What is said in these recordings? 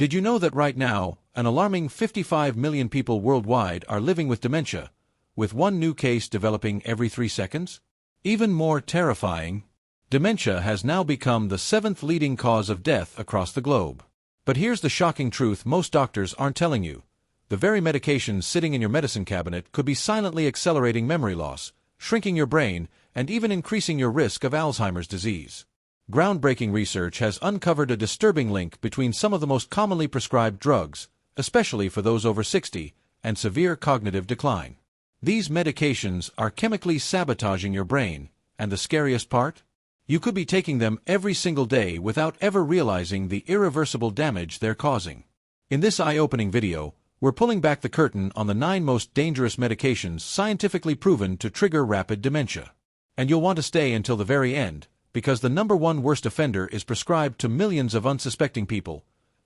Did you know that right now, an alarming 55 million people worldwide are living with dementia, with one new case developing every 3 seconds? Even more terrifying, dementia has now become the 7th leading cause of death across the globe. But here's the shocking truth most doctors aren't telling you. The very medications sitting in your medicine cabinet could be silently accelerating memory loss, shrinking your brain, and even increasing your risk of Alzheimer's disease. Groundbreaking research has uncovered a disturbing link between some of the most commonly prescribed drugs, especially for those over 60, and severe cognitive decline. These medications are chemically sabotaging your brain, and the scariest part? You could be taking them every single day without ever realizing the irreversible damage they're causing. In this eye-opening video, we're pulling back the curtain on the 9 most dangerous medications scientifically proven to trigger rapid dementia. And you'll want to stay until the very end, because the #1 worst offender is prescribed to millions of unsuspecting people,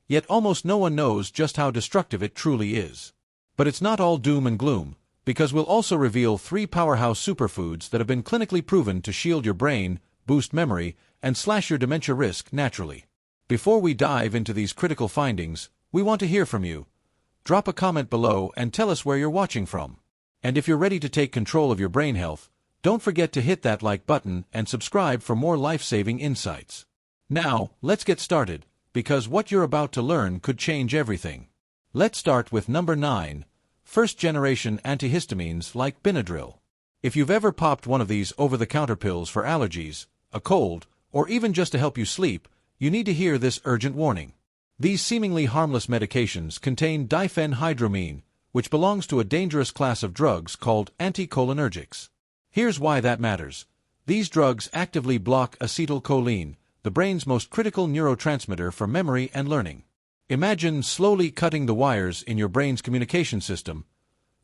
yet almost no one knows just how destructive it truly is. But it's not all doom and gloom, because we'll also reveal 3 powerhouse superfoods that have been clinically proven to shield your brain, boost memory, and slash your dementia risk naturally. Before we dive into these critical findings, we want to hear from you. Drop a comment below and tell us where you're watching from. And if you're ready to take control of your brain health, don't forget to hit that like button and subscribe for more life-saving insights. Now, let's get started, because what you're about to learn could change everything. Let's start with number 9, first-generation antihistamines like Benadryl. If you've ever popped one of these over-the-counter pills for allergies, a cold, or even just to help you sleep, you need to hear this urgent warning. These seemingly harmless medications contain diphenhydramine, which belongs to a dangerous class of drugs called anticholinergics. Here's why that matters. These drugs actively block acetylcholine, the brain's most critical neurotransmitter for memory and learning. Imagine slowly cutting the wires in your brain's communication system.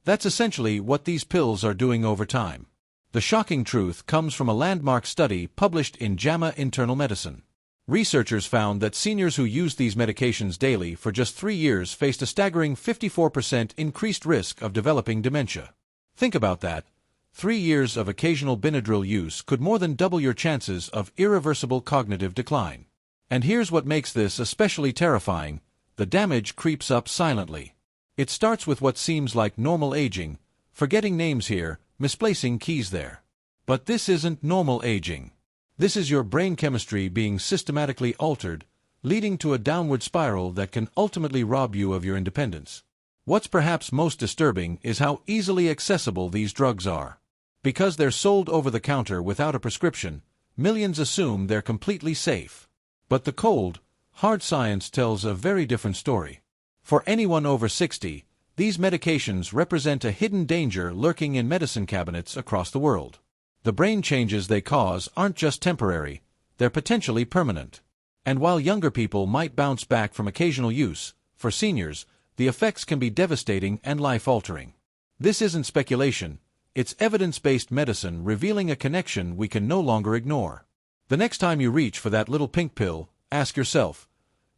That's essentially what these pills are doing over time. The shocking truth comes from a landmark study published in JAMA Internal Medicine. Researchers found that seniors who used these medications daily for just 3 years faced a staggering 54% increased risk of developing dementia. Think about that. 3 years of occasional Benadryl use could more than double your chances of irreversible cognitive decline. And here's what makes this especially terrifying: the damage creeps up silently. It starts with what seems like normal aging, forgetting names here, misplacing keys there. But this isn't normal aging. This is your brain chemistry being systematically altered, leading to a downward spiral that can ultimately rob you of your independence. What's perhaps most disturbing is how easily accessible these drugs are. Because they're sold over the counter without a prescription, millions assume they're completely safe. But the cold, hard science tells a very different story. For anyone over 60, these medications represent a hidden danger lurking in medicine cabinets across the world. The brain changes they cause aren't just temporary, they're potentially permanent. And while younger people might bounce back from occasional use, for seniors, the effects can be devastating and life-altering. This isn't speculation, it's evidence-based medicine revealing a connection we can no longer ignore. The next time you reach for that little pink pill, ask yourself,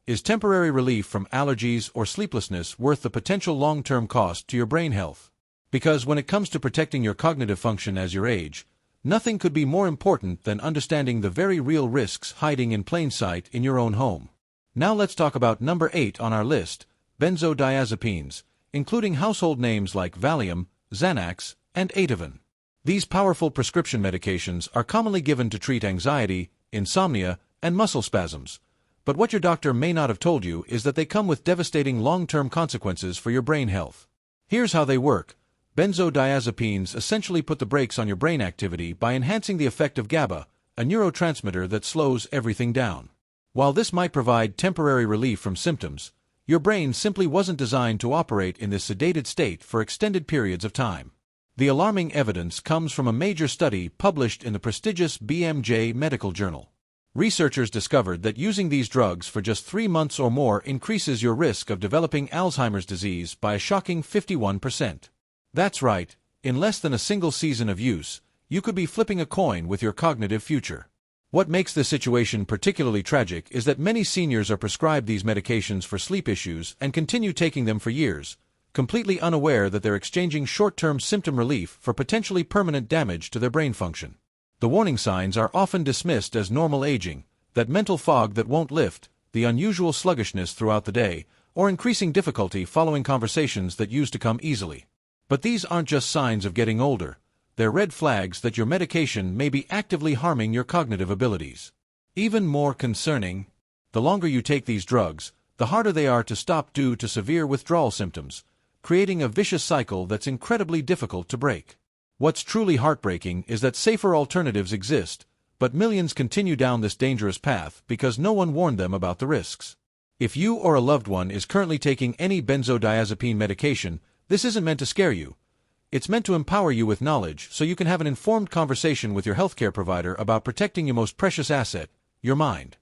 is temporary relief from allergies or sleeplessness worth the potential long-term cost to your brain health? Because when it comes to protecting your cognitive function as you age, nothing could be more important than understanding the very real risks hiding in plain sight in your own home. Now let's talk about number 8 on our list, benzodiazepines, including household names like Valium, Xanax, and Ativan. These powerful prescription medications are commonly given to treat anxiety, insomnia, and muscle spasms. But what your doctor may not have told you is that they come with devastating long-term consequences for your brain health. Here's how they work. Benzodiazepines essentially put the brakes on your brain activity by enhancing the effect of GABA, a neurotransmitter that slows everything down. While this might provide temporary relief from symptoms, your brain simply wasn't designed to operate in this sedated state for extended periods of time. The alarming evidence comes from a major study published in the prestigious BMJ Medical Journal. Researchers discovered that using these drugs for just 3 months or more increases your risk of developing Alzheimer's disease by a shocking 51%. That's right, in less than a single season of use, you could be flipping a coin with your cognitive future. What makes this situation particularly tragic is that many seniors are prescribed these medications for sleep issues and continue taking them for years, completely unaware that they're exchanging short-term symptom relief for potentially permanent damage to their brain function. The warning signs are often dismissed as normal aging, that mental fog that won't lift, the unusual sluggishness throughout the day, or increasing difficulty following conversations that used to come easily. But these aren't just signs of getting older, they're red flags that your medication may be actively harming your cognitive abilities. Even more concerning, the longer you take these drugs, the harder they are to stop due to severe withdrawal symptoms, creating a vicious cycle that's incredibly difficult to break. What's truly heartbreaking is that safer alternatives exist, but millions continue down this dangerous path because no one warned them about the risks. If you or a loved one is currently taking any benzodiazepine medication, this isn't meant to scare you. It's meant to empower you with knowledge so you can have an informed conversation with your healthcare provider about protecting your most precious asset, your mind.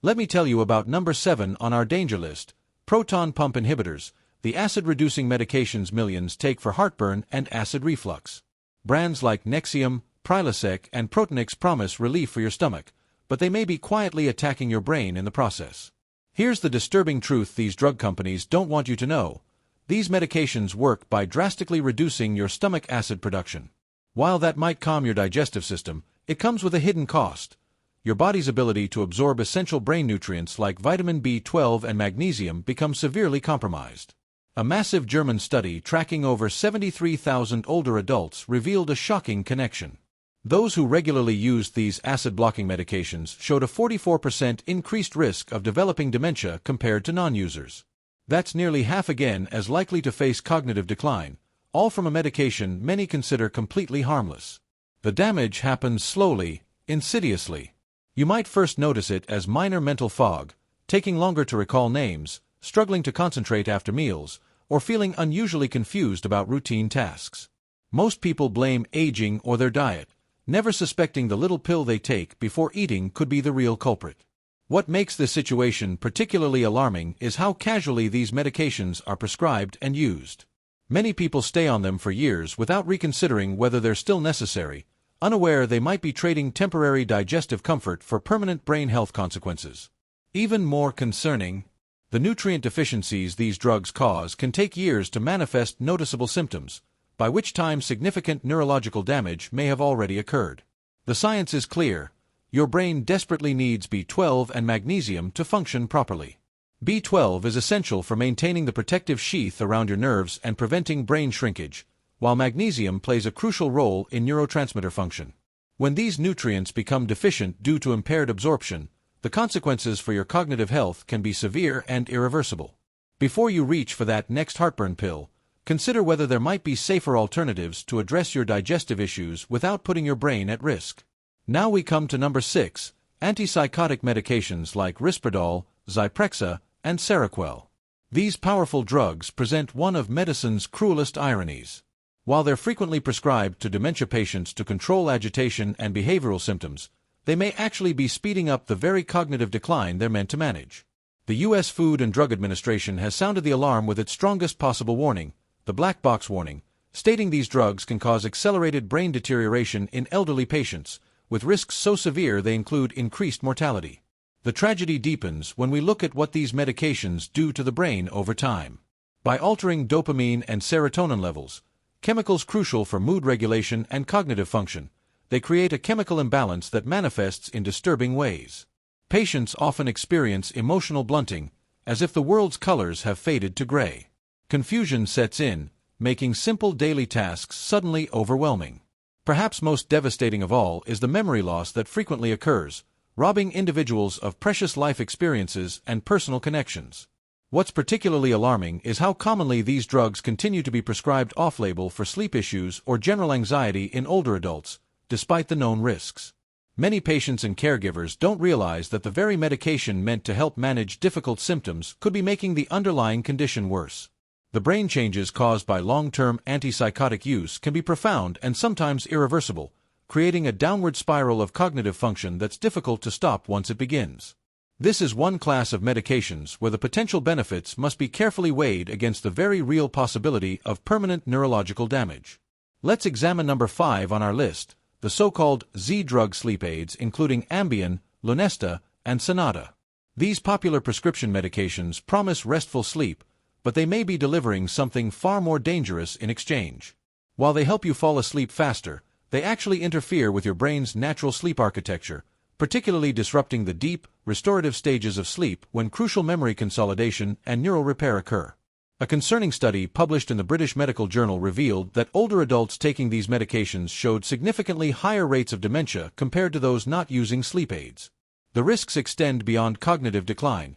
Let me tell you about number 7 on our danger list, proton pump inhibitors, the acid-reducing medications millions take for heartburn and acid reflux. Brands like Nexium, Prilosec, and Protonix promise relief for your stomach, but they may be quietly attacking your brain in the process. Here's the disturbing truth these drug companies don't want you to know. These medications work by drastically reducing your stomach acid production. While that might calm your digestive system, it comes with a hidden cost. Your body's ability to absorb essential brain nutrients like vitamin B12 and magnesium becomes severely compromised. A massive German study tracking over 73,000 older adults revealed a shocking connection. Those who regularly used these acid-blocking medications showed a 44% increased risk of developing dementia compared to non-users. That's nearly half again as likely to face cognitive decline, all from a medication many consider completely harmless. The damage happens slowly, insidiously. You might first notice it as minor mental fog, taking longer to recall names, struggling to concentrate after meals, or feeling unusually confused about routine tasks. Most people blame aging or their diet, never suspecting the little pill they take before eating could be the real culprit. What makes this situation particularly alarming is how casually these medications are prescribed and used. Many people stay on them for years without reconsidering whether they're still necessary, unaware they might be trading temporary digestive comfort for permanent brain health consequences. Even more concerning, the nutrient deficiencies these drugs cause can take years to manifest noticeable symptoms, by which time significant neurological damage may have already occurred. The science is clear. Your brain desperately needs B12 and magnesium to function properly. B12 is essential for maintaining the protective sheath around your nerves and preventing brain shrinkage, while magnesium plays a crucial role in neurotransmitter function. When these nutrients become deficient due to impaired absorption, the consequences for your cognitive health can be severe and irreversible. Before you reach for that next heartburn pill, consider whether there might be safer alternatives to address your digestive issues without putting your brain at risk. Now we come to number 6, antipsychotic medications like Risperdal, Zyprexa, and Seroquel. These powerful drugs present one of medicine's cruelest ironies. While they're frequently prescribed to dementia patients to control agitation and behavioral symptoms, they may actually be speeding up the very cognitive decline they're meant to manage. The U.S. Food and Drug Administration has sounded the alarm with its strongest possible warning, the black box warning, stating these drugs can cause accelerated brain deterioration in elderly patients, with risks so severe they include increased mortality. The tragedy deepens when we look at what these medications do to the brain over time. By altering dopamine and serotonin levels, chemicals crucial for mood regulation and cognitive function, they create a chemical imbalance that manifests in disturbing ways. Patients often experience emotional blunting, as if the world's colors have faded to gray. Confusion sets in, making simple daily tasks suddenly overwhelming. Perhaps most devastating of all is the memory loss that frequently occurs, robbing individuals of precious life experiences and personal connections. What's particularly alarming is how commonly these drugs continue to be prescribed off-label for sleep issues or general anxiety in older adults, despite the known risks. Many patients and caregivers don't realize that the very medication meant to help manage difficult symptoms could be making the underlying condition worse. The brain changes caused by long-term antipsychotic use can be profound and sometimes irreversible, creating a downward spiral of cognitive function that's difficult to stop once it begins. This is one class of medications where the potential benefits must be carefully weighed against the very real possibility of permanent neurological damage. Let's examine number 5 on our list, the so-called Z-drug sleep aids including Ambien, Lunesta, and Sonata. These popular prescription medications promise restful sleep, but they may be delivering something far more dangerous in exchange. While they help you fall asleep faster, they actually interfere with your brain's natural sleep architecture, particularly disrupting the deep, restorative stages of sleep when crucial memory consolidation and neural repair occur. A concerning study published in the British Medical Journal revealed that older adults taking these medications showed significantly higher rates of dementia compared to those not using sleep aids. The risks extend beyond cognitive decline.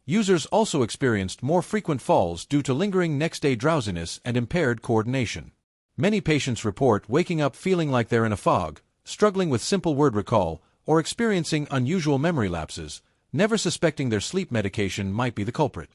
Users also experienced more frequent falls due to lingering next-day drowsiness and impaired coordination. Many patients report waking up feeling like they're in a fog, struggling with simple word recall, or experiencing unusual memory lapses, never suspecting their sleep medication might be the culprit.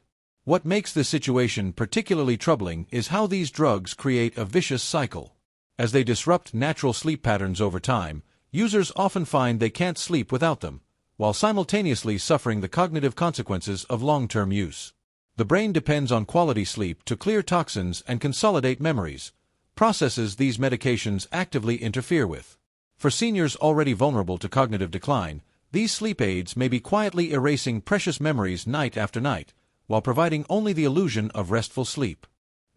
What makes this situation particularly troubling is how these drugs create a vicious cycle. As they disrupt natural sleep patterns over time, users often find they can't sleep without them, while simultaneously suffering the cognitive consequences of long-term use. The brain depends on quality sleep to clear toxins and consolidate memories, processes these medications actively interfere with. For seniors already vulnerable to cognitive decline, these sleep aids may be quietly erasing precious memories night after night, while providing only the illusion of restful sleep.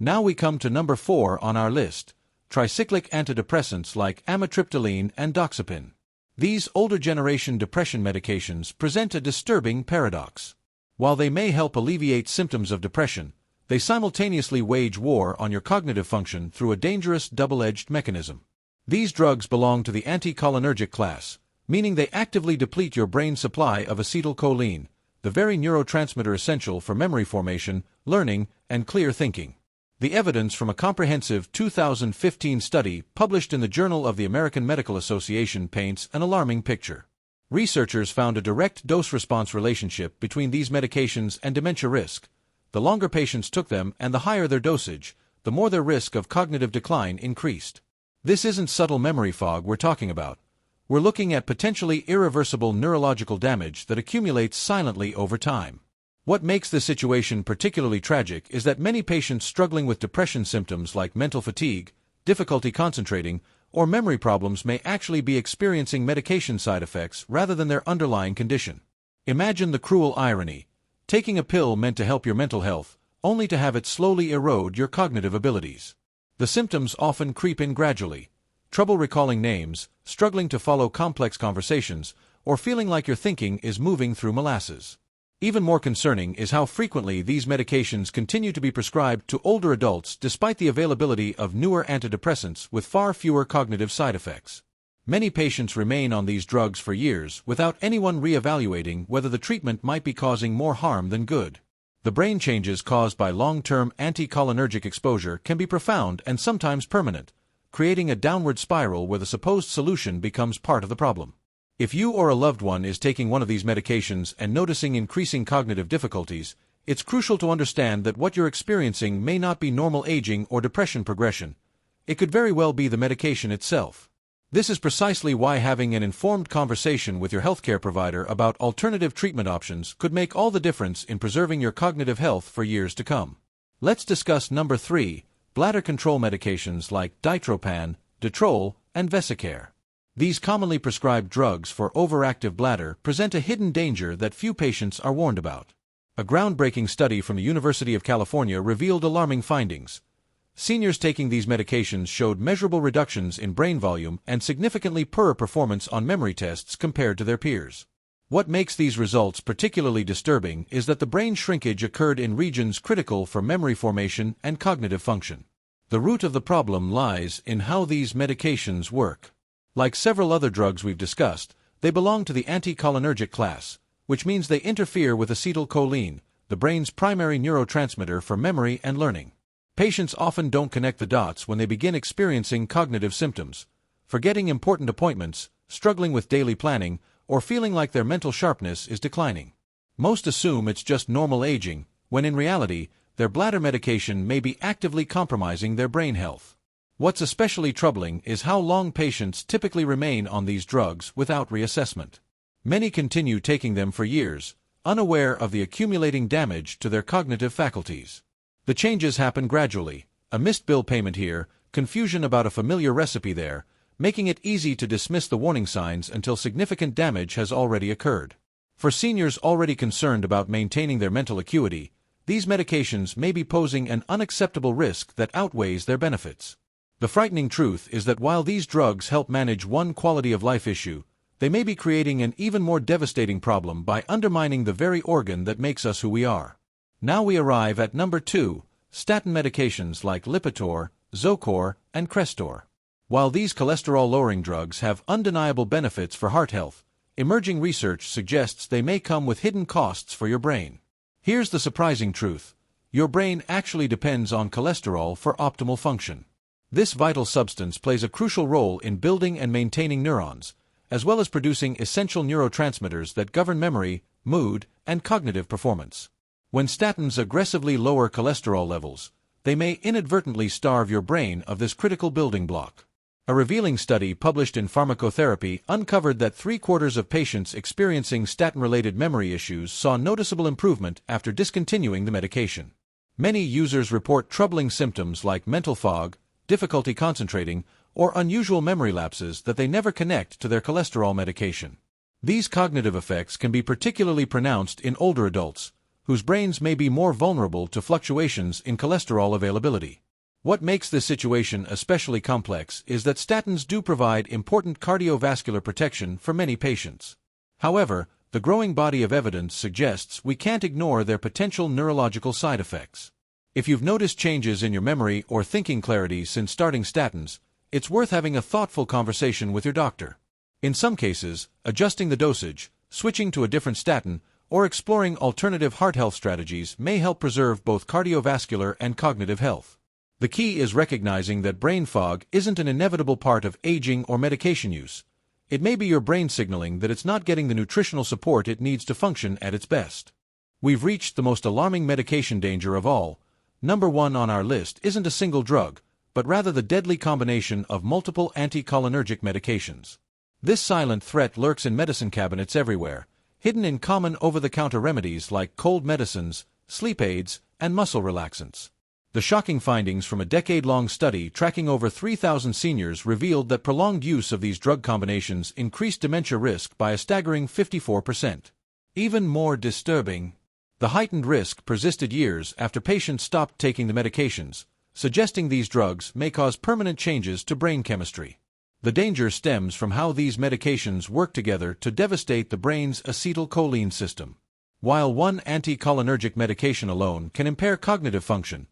Now we come to number 4 on our list, tricyclic antidepressants like amitriptyline and doxepin. These older generation depression medications present a disturbing paradox. While they may help alleviate symptoms of depression, they simultaneously wage war on your cognitive function through a dangerous double-edged mechanism. These drugs belong to the anticholinergic class, meaning they actively deplete your brain's supply of acetylcholine, the very neurotransmitter essential for memory formation, learning, and clear thinking. The evidence from a comprehensive 2015 study published in the Journal of the American Medical Association paints an alarming picture. Researchers found a direct dose-response relationship between these medications and dementia risk. The longer patients took them and the higher their dosage, the more their risk of cognitive decline increased. This isn't subtle memory fog we're talking about. We're looking at potentially irreversible neurological damage that accumulates silently over time. What makes this situation particularly tragic is that many patients struggling with depression symptoms like mental fatigue, difficulty concentrating, or memory problems may actually be experiencing medication side effects rather than their underlying condition. Imagine the cruel irony: taking a pill meant to help your mental health, only to have it slowly erode your cognitive abilities. The symptoms often creep in gradually: trouble recalling names, struggling to follow complex conversations, or feeling like your thinking is moving through molasses. Even more concerning is how frequently these medications continue to be prescribed to older adults despite the availability of newer antidepressants with far fewer cognitive side effects. Many patients remain on these drugs for years without anyone re-evaluating whether the treatment might be causing more harm than good. The brain changes caused by long-term anticholinergic exposure can be profound and sometimes permanent, creating a downward spiral where the supposed solution becomes part of the problem. If you or a loved one is taking one of these medications and noticing increasing cognitive difficulties, it's crucial to understand that what you're experiencing may not be normal aging or depression progression. It could very well be the medication itself. This is precisely why having an informed conversation with your healthcare provider about alternative treatment options could make all the difference in preserving your cognitive health for years to come. Let's discuss number 3, bladder control medications like ditropan, Detrol, and Vesicare. These commonly prescribed drugs for overactive bladder present a hidden danger that few patients are warned about. A groundbreaking study from the University of California revealed alarming findings. Seniors taking these medications showed measurable reductions in brain volume and significantly poorer performance on memory tests compared to their peers. What makes these results particularly disturbing is that the brain shrinkage occurred in regions critical for memory formation and cognitive function. The root of the problem lies in how these medications work. Like several other drugs we've discussed, they belong to the anticholinergic class, which means they interfere with acetylcholine, the brain's primary neurotransmitter for memory and learning. Patients often don't connect the dots when they begin experiencing cognitive symptoms, forgetting important appointments, struggling with daily planning, or feeling like their mental sharpness is declining. Most assume it's just normal aging, when in reality, their bladder medication may be actively compromising their brain health. What's especially troubling is how long patients typically remain on these drugs without reassessment. Many continue taking them for years, unaware of the accumulating damage to their cognitive faculties. The changes happen gradually: a missed bill payment here, confusion about a familiar recipe there, making it easy to dismiss the warning signs until significant damage has already occurred. For seniors already concerned about maintaining their mental acuity, these medications may be posing an unacceptable risk that outweighs their benefits. The frightening truth is that while these drugs help manage one quality of life issue, they may be creating an even more devastating problem by undermining the very organ that makes us who we are. Now we arrive at number 2, statin medications like Lipitor, Zocor, and Crestor. While these cholesterol-lowering drugs have undeniable benefits for heart health, emerging research suggests they may come with hidden costs for your brain. Here's the surprising truth. Your brain actually depends on cholesterol for optimal function. This vital substance plays a crucial role in building and maintaining neurons, as well as producing essential neurotransmitters that govern memory, mood, and cognitive performance. When statins aggressively lower cholesterol levels, they may inadvertently starve your brain of this critical building block. A revealing study published in Pharmacotherapy uncovered that 3/4 of patients experiencing statin-related memory issues saw noticeable improvement after discontinuing the medication. Many users report troubling symptoms like mental fog, difficulty concentrating, or unusual memory lapses that they never connect to their cholesterol medication. These cognitive effects can be particularly pronounced in older adults, whose brains may be more vulnerable to fluctuations in cholesterol availability. What makes this situation especially complex is that statins do provide important cardiovascular protection for many patients. However, the growing body of evidence suggests we can't ignore their potential neurological side effects. If you've noticed changes in your memory or thinking clarity since starting statins, it's worth having a thoughtful conversation with your doctor. In some cases, adjusting the dosage, switching to a different statin, or exploring alternative heart health strategies may help preserve both cardiovascular and cognitive health. The key is recognizing that brain fog isn't an inevitable part of aging or medication use. It may be your brain signaling that it's not getting the nutritional support it needs to function at its best. We've reached the most alarming medication danger of all. Number 1 on our list isn't a single drug, but rather the deadly combination of multiple anticholinergic medications. This silent threat lurks in medicine cabinets everywhere, hidden in common over-the-counter remedies like cold medicines, sleep aids, and muscle relaxants. The shocking findings from a decade-long study tracking over 3,000 seniors revealed that prolonged use of these drug combinations increased dementia risk by a staggering 54%. Even more disturbing, the heightened risk persisted years after patients stopped taking the medications, suggesting these drugs may cause permanent changes to brain chemistry. The danger stems from how these medications work together to devastate the brain's acetylcholine system. While one anticholinergic medication alone can impair cognitive function,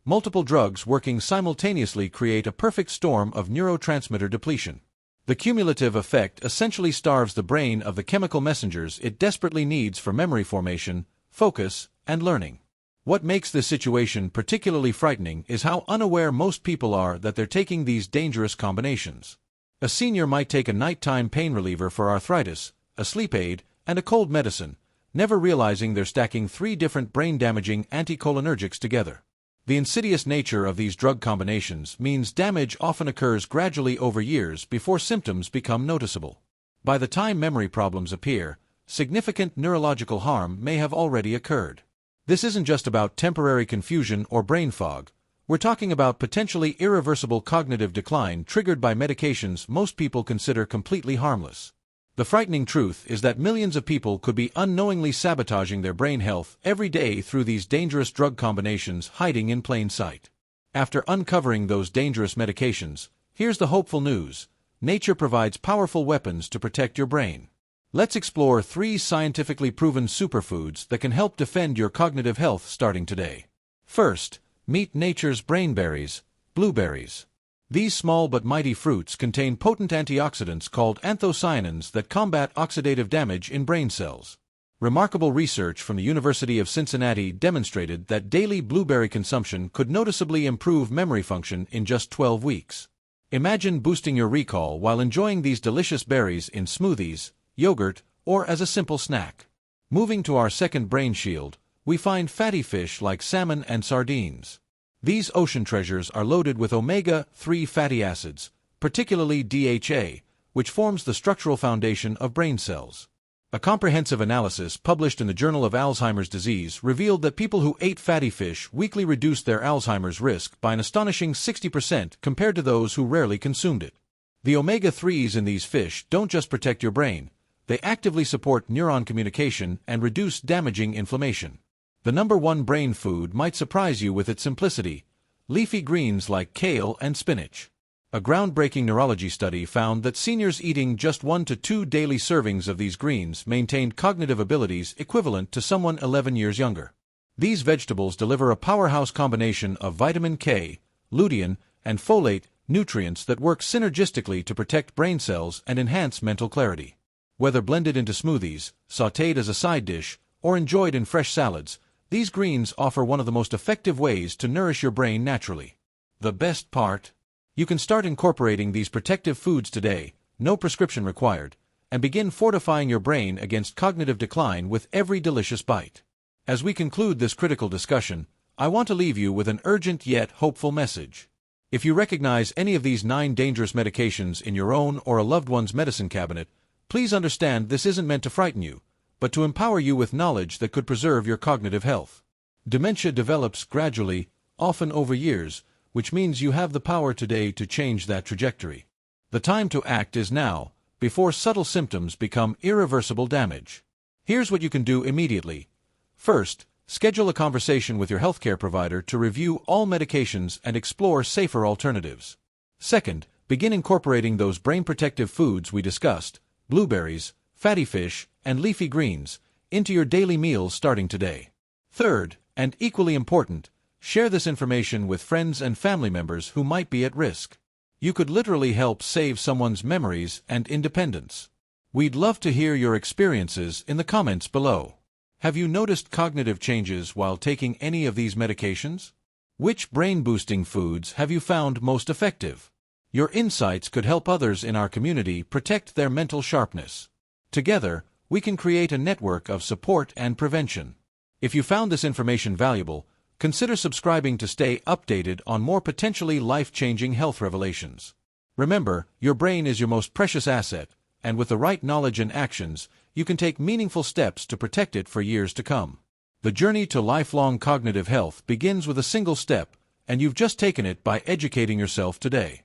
multiple drugs working simultaneously create a perfect storm of neurotransmitter depletion. The cumulative effect essentially starves the brain of the chemical messengers it desperately needs for memory formation, focus, and learning. What makes this situation particularly frightening is how unaware most people are that they're taking these dangerous combinations. A senior might take a nighttime pain reliever for arthritis, a sleep aid, and a cold medicine, never realizing they're stacking 3 different brain-damaging anticholinergics together. The insidious nature of these drug combinations means damage often occurs gradually over years before symptoms become noticeable. By the time memory problems appear, significant neurological harm may have already occurred. This isn't just about temporary confusion or brain fog. We're talking about potentially irreversible cognitive decline triggered by medications most people consider completely harmless. The frightening truth is that millions of people could be unknowingly sabotaging their brain health every day through these dangerous drug combinations hiding in plain sight. After uncovering those dangerous medications, here's the hopeful news. Nature provides powerful weapons to protect your brain. Let's explore 3 scientifically proven superfoods that can help defend your cognitive health starting today. First, meet nature's brainberries, blueberries. These small but mighty fruits contain potent antioxidants called anthocyanins that combat oxidative damage in brain cells. Remarkable research from the University of Cincinnati demonstrated that daily blueberry consumption could noticeably improve memory function in just 12 weeks. Imagine boosting your recall while enjoying these delicious berries in smoothies, yogurt, or as a simple snack. Moving to our second brain shield, we find fatty fish like salmon and sardines. These ocean treasures are loaded with omega-3 fatty acids, particularly DHA, which forms the structural foundation of brain cells. A comprehensive analysis published in the Journal of Alzheimer's Disease revealed that people who ate fatty fish weekly reduced their Alzheimer's risk by an astonishing 60% compared to those who rarely consumed it. The omega-3s in these fish don't just protect your brain, they actively support neuron communication and reduce damaging inflammation. The number 1 brain food might surprise you with its simplicity: leafy greens like kale and spinach. A groundbreaking neurology study found that seniors eating just 1 to 2 daily servings of these greens maintained cognitive abilities equivalent to someone 11 years younger. These vegetables deliver a powerhouse combination of vitamin K, lutein, and folate nutrients that work synergistically to protect brain cells and enhance mental clarity. Whether blended into smoothies, sautéed as a side dish, or enjoyed in fresh salads, these greens offer one of the most effective ways to nourish your brain naturally. The best part? You can start incorporating these protective foods today, no prescription required, and begin fortifying your brain against cognitive decline with every delicious bite. As we conclude this critical discussion, I want to leave you with an urgent yet hopeful message. If you recognize any of these 9 dangerous medications in your own or a loved one's medicine cabinet, please understand this isn't meant to frighten you, but to empower you with knowledge that could preserve your cognitive health. Dementia develops gradually, often over years, which means you have the power today to change that trajectory. The time to act is now, before subtle symptoms become irreversible damage. Here's what you can do immediately. First, schedule a conversation with your healthcare provider to review all medications and explore safer alternatives. Second, begin incorporating those brain-protective foods we discussed, blueberries, fatty fish, and leafy greens, into your daily meals starting today. Third, and equally important, share this information with friends and family members who might be at risk. You could literally help save someone's memories and independence. We'd love to hear your experiences in the comments below. Have you noticed cognitive changes while taking any of these medications? Which brain-boosting foods have you found most effective? Your insights could help others in our community protect their mental sharpness. Together, we can create a network of support and prevention. If you found this information valuable, consider subscribing to stay updated on more potentially life-changing health revelations. Remember, your brain is your most precious asset, and with the right knowledge and actions, you can take meaningful steps to protect it for years to come. The journey to lifelong cognitive health begins with a single step, and you've just taken it by educating yourself today.